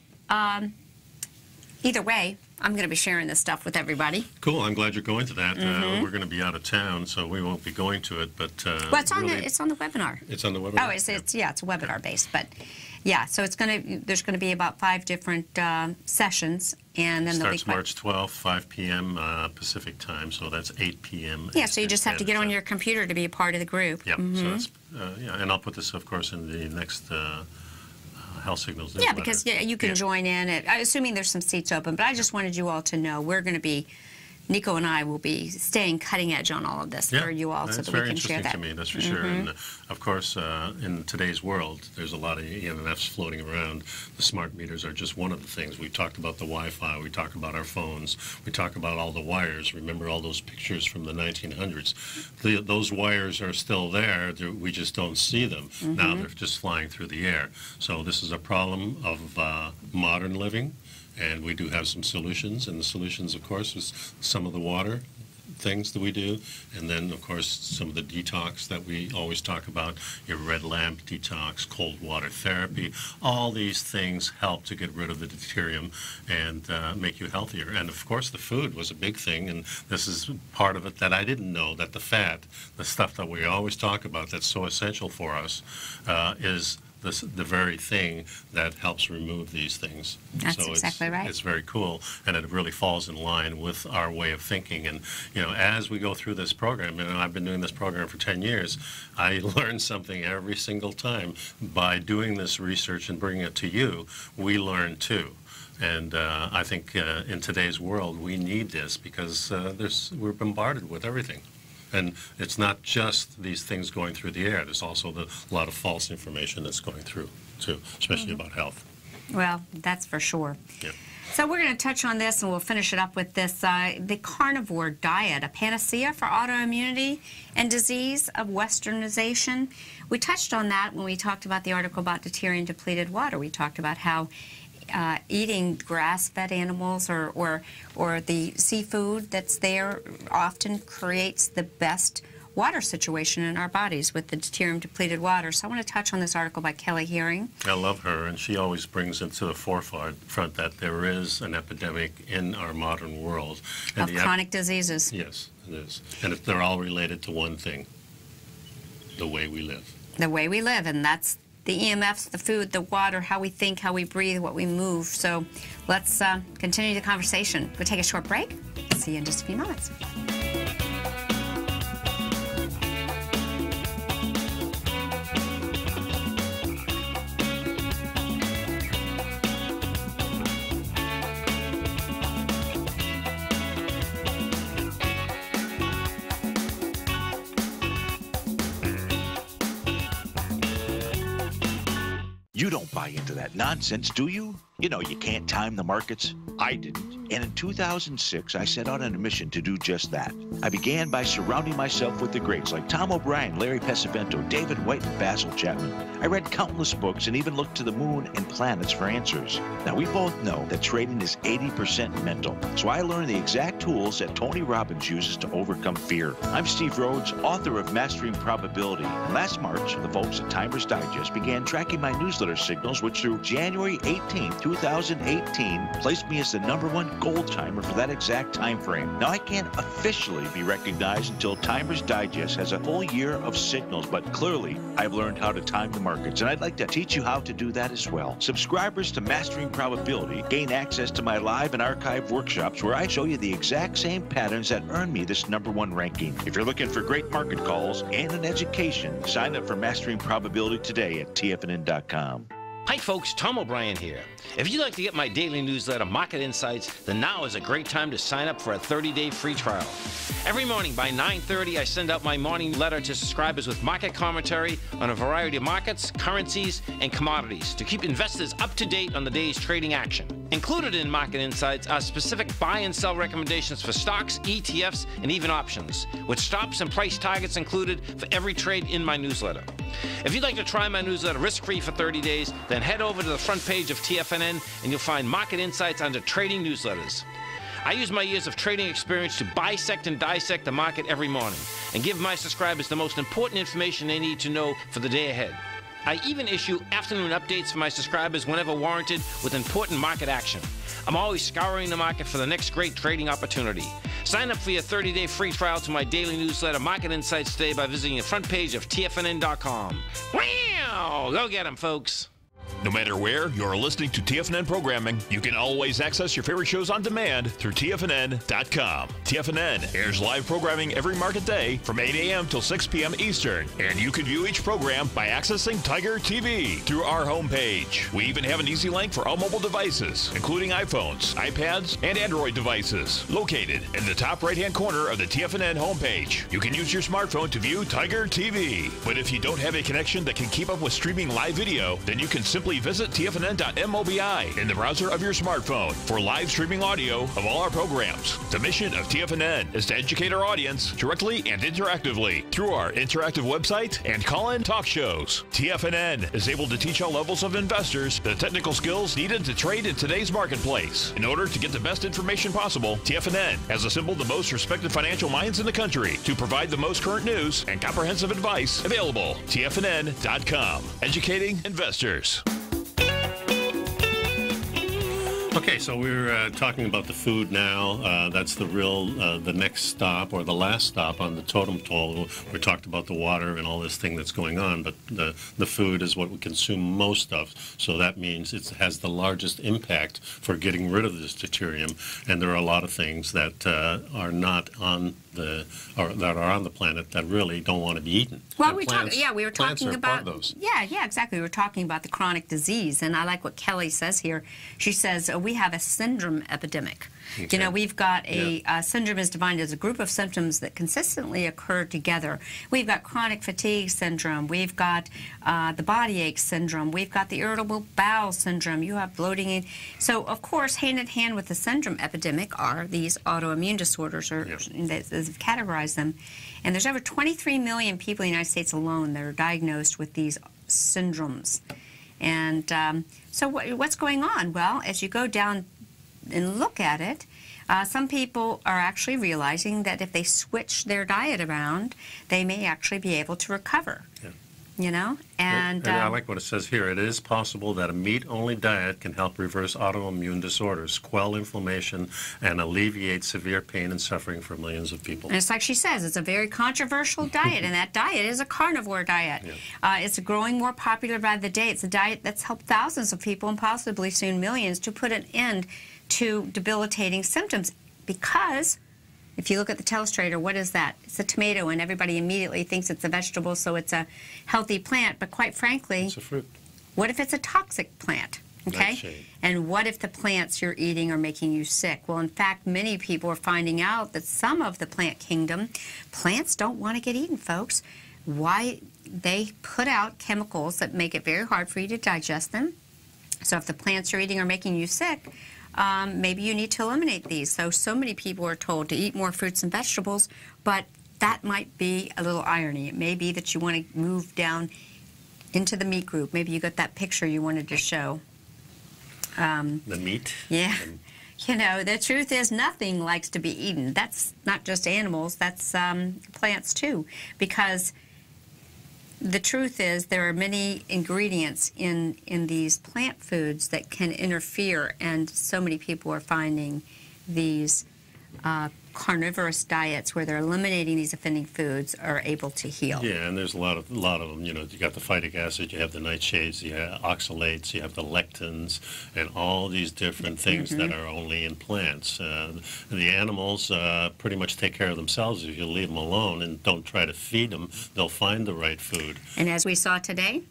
either way, I'm going to be sharing this stuff with everybody. Cool. I'm glad you're going to that. We're going to be out of town, so we won't be going to it. But well, it's on really, it's on the webinar. It's on the webinar. Oh, it's webinar based, but yeah. So it's there's going to be about 5 different sessions, and then starts March 12th, 5 p.m. Pacific time, so that's 8 p.m. Yeah. So you just have to get on your computer to be a part of the group. Yep. So that's yeah, and I'll put this, of course, in the next. Health Signals newsletter. Yeah, because you can join in, assuming there's some seats open. But I just wanted you all to know we're going to be, Nico and I will be staying cutting edge on all of this for you all, so that we can share that. That's very interesting to me, that's for sure. And of course, in today's world, there's a lot of EMFs floating around. The smart meters are just one of the things. We talked about the Wi-Fi, we talked about our phones, we talk about all the wires. Remember all those pictures from the 1900s? Those wires are still there, we just don't see them. Now they're just flying through the air. So this is a problem of modern living. And we do have some solutions, and the solutions, of course, is some of the water things that we do, and then, of course, some of the detox that we always talk about, your red lamp detox, cold water therapy. All these things help to get rid of the deuterium and make you healthier. And, of course, the food was a big thing, and this is part of it that I didn't know, that the fat, the stuff that we always talk about that's so essential for us, is the very thing that helps remove these things. That's exactly right. It's very cool, and it really falls in line with our way of thinking. And as we go through this program, and I've been doing this program for 10 years, I learn something every single time. By doing this research and bringing it to you, we learn too. And I think in today's world, we need this because we're bombarded with everything. And it's not just these things going through the air. There's also a lot of false information that's going through, too, especially about health. Well, that's for sure. Yeah. So we're going to touch on this, and we'll finish it up with this, the carnivore diet, a panacea for autoimmunity and disease of westernization. We touched on that when we talked about the article about deuterium depleted water. We talked about how eating grass-fed animals or the seafood that's there often creates the best water situation in our bodies with the deuterium depleted water. So I want to touch on this article by Kelly Herring. I love her, and she always brings into the forefront that there is an epidemic in our modern world. Of chronic diseases. Yes, it is. And they're all related to one thing: the way we live. The way we live, and that's the EMFs, the food, the water, how we think, how we breathe, what we move. So let's continue the conversation. We'll take a short break. See you in just a few moments. You don't buy into that nonsense, do you? You know you can't time the markets. I didn't. And in 2006, I set out on a mission to do just that. I began by surrounding myself with the greats like Tom O'Brien, Larry Pesavento, David White, and Basil Chapman. I read countless books and even looked to the moon and planets for answers. Now, we both know that trading is 80% mental, so I learned the exact tools that Tony Robbins uses to overcome fear. I'm Steve Rhodes, author of Mastering Probability. And last March, the folks at Timers Digest began tracking my newsletter signals, which through January 18, 2018, placed me as the #1 gold timer for that exact time frame. Now, I can't officially be recognized until Timers Digest has a full year of signals, but clearly I've learned how to time the markets, and I'd like to teach you how to do that as well. Subscribers to Mastering Probability gain access to my live and archive workshops where I show you the exact same patterns that earn me this #1 ranking. If you're looking for great market calls and an education, sign up for Mastering Probability today at TFNN.com. Hi folks, Tom O'Brien here. If you'd like to get my daily newsletter, Market Insights, then now is a great time to sign up for a 30-day free trial. Every morning by 9:30, I send out my morning letter to subscribers with market commentary on a variety of markets, currencies, and commodities to keep investors up to date on the day's trading action. Included in Market Insights are specific buy and sell recommendations for stocks, ETFs, and even options, with stops and price targets included for every trade in my newsletter. If you'd like to try my newsletter risk-free for 30 days, then head over to the front page of TFNN and you'll find Market Insights under Trading Newsletters. I use my years of trading experience to bisect and dissect the market every morning and give my subscribers the most important information they need to know for the day ahead. I even issue afternoon updates for my subscribers whenever warranted with important market action. I'm always scouring the market for the next great trading opportunity. Sign up for your 30-day free trial to my daily newsletter, Market Insights, today by visiting the front page of TFNN.com. Wow! Go get 'em, folks. No matter where you're listening to TFNN programming, you can always access your favorite shows on demand through TFNN.com. TFNN airs live programming every market day from 8 a.m. till 6 p.m. Eastern, and you can view each program by accessing Tiger TV through our homepage. We even have an easy link for all mobile devices, including iPhones, iPads, and Android devices, located in the top right-hand corner of the TFNN homepage. You can use your smartphone to view Tiger TV, but if you don't have a connection that can keep up with streaming live video, then you can simply visit TFNN.mobi in the browser of your smartphone for live streaming audio of all our programs. The mission of TFNN is to educate our audience directly and interactively through our interactive website and call-in talk shows. TFNN is able to teach all levels of investors the technical skills needed to trade in today's marketplace. In order to get the best information possible, TFNN has assembled the most respected financial minds in the country to provide the most current news and comprehensive advice available. TFNN.com, educating investors. Okay, so we're talking about the food now. That's the next stop or the last stop on the totem pole. We talked about the water and all this thing that's going on, but the food is what we consume most of. So that means it has the largest impact for getting rid of this deuterium. And there are a lot of things that are not on that are on the planet that really don't want to be eaten. Well, we were talking about those. Yeah, exactly. We were talking about the chronic disease, and I like what Kelly says here. She says we have a syndrome epidemic. Okay. You know, we've got a syndrome is defined as a group of symptoms that consistently occur together. We've got chronic fatigue syndrome. We've got the body ache syndrome. We've got the irritable bowel syndrome. You have bloating. So, of course, hand in hand with the syndrome epidemic are these autoimmune disorders, or as they've categorized them. And there's over 23 million people in the United States alone that are diagnosed with these syndromes. And so what's going on? Well, as you go down and look at it, some people are actually realizing that if they switch their diet around, they may actually be able to recover. Yeah. You know, and I like what it says here. It is possible that a meat-only diet can help reverse autoimmune disorders, quell inflammation, and alleviate severe pain and suffering for millions of people. And it's like she says, it's a very controversial diet, and that diet is a carnivore diet. Yeah. It's growing more popular by the day. It's a diet that's helped thousands of people, and possibly soon millions, to put an end to debilitating symptoms. Because if you look at the telestrator, what is that? It's a tomato, and everybody immediately thinks it's a vegetable, so it's a healthy plant. But quite frankly, it's a fruit. What if it's a toxic plant? Okay? And what if the plants you're eating are making you sick? Well, in fact, many people are finding out that some of the plant kingdom, plants don't want to get eaten, folks. Why? They put out chemicals that make it very hard for you to digest them. So if the plants you're eating are making you sick, maybe you need to eliminate these. So many people are told to eat more fruits and vegetables, but that might be a little irony. It may be that you want to move down into the meat group. Maybe you got that picture you wanted to show. The meat? Yeah. You know, the truth is nothing likes to be eaten. That's not just animals, that's plants too. Because the truth is there are many ingredients in these plant foods that can interfere, and so many people are finding these carnivorous diets where they're eliminating these offending foods are able to heal. Yeah, and there's a lot of them. You know, you got the phytic acid, you have the nightshades, you have oxalates, you have the lectins, and all these different things that are only in plants. The animals pretty much take care of themselves if you leave them alone and don't try to feed them. They'll find the right food. And as we saw today,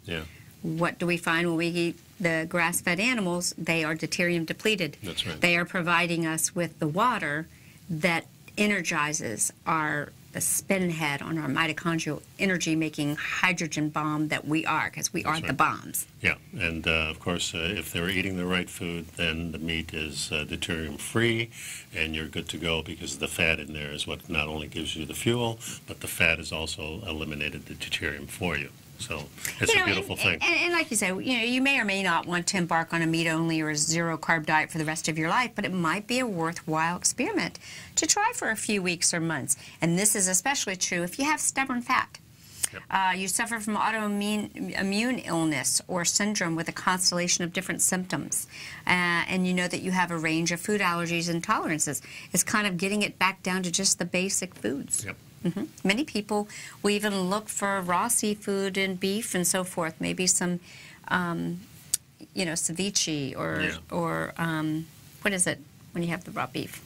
what do we find when we eat the grass-fed animals? They are deuterium depleted. That's right. They are providing us with the water that energizes the spin head on our mitochondrial energy-making hydrogen bomb that we are, because we are the bombs. Yeah, and of course, if they're eating the right food, then the meat is deuterium-free, and you're good to go, because the fat in there is what not only gives you the fuel, but the fat has also eliminated the deuterium for you. So it's a beautiful thing. And like you said, you know, you may or may not want to embark on a meat-only or a zero-carb diet for the rest of your life, but it might be a worthwhile experiment to try for a few weeks or months. And this is especially true if you have stubborn fat. Yep. You suffer from autoimmune illness or syndrome with a constellation of different symptoms, and you know that you have a range of food allergies and tolerances. It's kind of getting it back down to just the basic foods. Yep. Many people will even look for raw seafood and beef and so forth. Maybe some, you know, ceviche or what is it when you have the raw beef?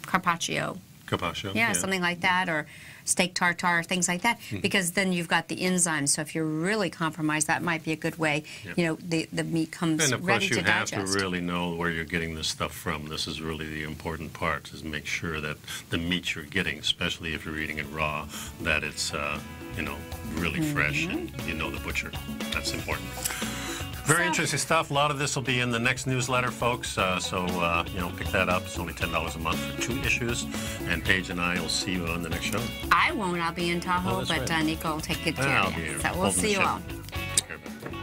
Carpaccio. Carpaccio. Yeah, something like that, or steak tartare, things like that. Because then you've got the enzymes. So if you're really compromised, that might be a good way. You know, the meat comes ready to digest. And of course, you have to really know where you're getting this stuff from. This is really the important part: is make sure that the meat you're getting, especially if you're eating it raw, that it's you know, really fresh, and you know the butcher. That's important. Very interesting stuff. A lot of this will be in the next newsletter, folks. So you know, pick that up. It's only $10 a month for 2 issues. And Paige and I will see you on the next show. I won't. I'll be in Tahoe, but Nico will take good care of you. So we'll see you all. Take care, buddy.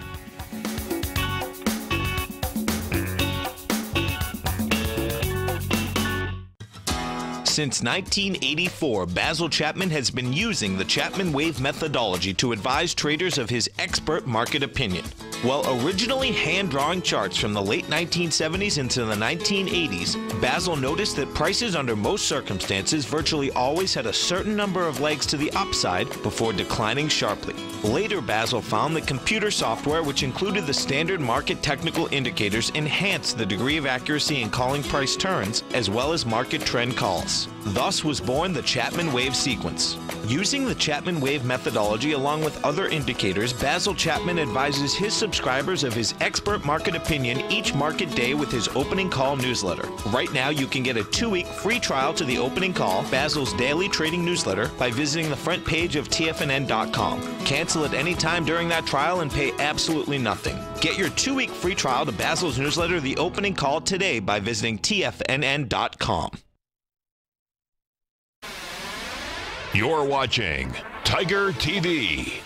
Since 1984, Basil Chapman has been using the Chapman Wave methodology to advise traders of his expert market opinion. While originally hand-drawing charts from the late 1970s into the 1980s, Basil noticed that prices under most circumstances virtually always had a certain number of legs to the upside before declining sharply. Later, Basil found that computer software, which included the standard market technical indicators, enhanced the degree of accuracy in calling price turns, as well as market trend calls. Thus was born the Chapman wave sequence. Using the Chapman wave methodology along with other indicators, Basil Chapman advises his subscribers of his expert market opinion each market day with his opening call newsletter. Right now, you can get a 2-week free trial to the opening call, Basil's daily trading newsletter, by visiting the front page of TFNN.com. Cancel at any time during that trial and pay absolutely nothing. Get your 2-week free trial to Basil's newsletter, The Opening Call, today by visiting TFNN.com. You're watching Tiger TV.